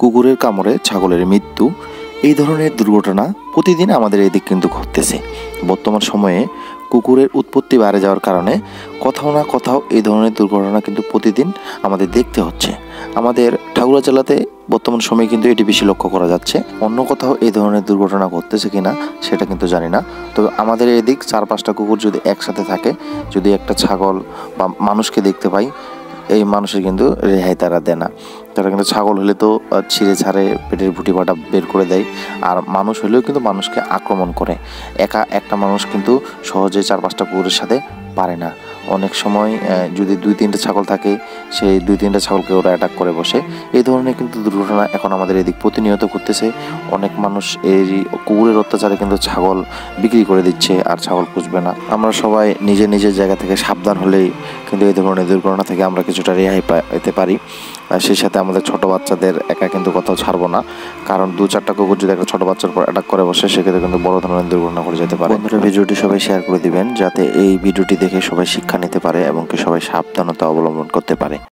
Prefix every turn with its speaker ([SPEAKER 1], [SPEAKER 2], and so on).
[SPEAKER 1] কুকুরের কামড়ে ছাগলের মৃত্যু, এই ধরনের দুর্ঘটনা প্রতিদিন আমাদের এদিক কিন্তু ঘটতেছে। বর্তমান সময়ে কুকুরের উৎপত্তি বেড়ে যাওয়ার কারণে কোথাও না কোথাও এই ধরনের দুর্ঘটনা কিন্তু প্রতিদিন আমাদের দেখতে হচ্ছে। আমাদের ঠাকুরগাঁও জেলাতে বর্তমান সময়ে কিন্তু এটি বেশি লক্ষ্য করা যাচ্ছে। অন্য কোথাও এই ধরনের দুর্ঘটনা ঘটতেছে কিনা সেটা কিন্তু জানি না। তবে আমাদের এদিক 4-5টা কুকুর যদি একসাথে থাকে, যদি একটা ছাগল বা মানুষকে দেখতে পাই, এই মানুষের কিন্তু রেহাই তারা দেয় না। তারা কিন্তু ছাগল হলে তো ছিঁড়ে ছাড়ে, পেটের ভুটি ফাটা বের করে দেয়, আর মানুষ হলেও কিন্তু মানুষকে আক্রমণ করে। একা একটা মানুষ কিন্তু সহজে 4-5টা কুকুরের সাথে পারে না। অনেক সময় যদি 2-3টা ছাগল থাকে, সেই 2-3টা ছাগলকে ওরা অ্যাটাক করে বসে। এই ধরনের কিন্তু দুর্ঘটনা এখন আমাদের এদিক প্রতিনিয়ত ঘটতেছে। অনেক মানুষ এই কুকুরের অত্যাচারে কিন্তু ছাগল বিক্রি করে দিচ্ছে, আর ছাগল পুষবে না। আমরা সবাই নিজের নিজের জায়গা থেকে সাবধান হলেই কিন্তু এই ধরনের দুর্ঘটনা থেকে আমরা কিছুটা রেহাই পেতে পারি। সেই সাথে আমাদের ছোট বাচ্চাদের একা কিন্তু কোথাও ছাড়বো না, কারণ 2-4টা কুকুর যদি একটা ছোট বাচ্চার উপর অ্যাটাক করে বসে, সেক্ষেত্রে কিন্তু বড় ধরনের দুর্ঘটনা ঘটে যেতে পারে। বন্ধুরা, ভিডিওটি সবাই শেয়ার করে দিবেন, যাতে এই ভিডিওটি দেখে সবাই শিক্ষা নিতে পারে এবং সবাই সাবধানতা অবলম্বন করতে পারে।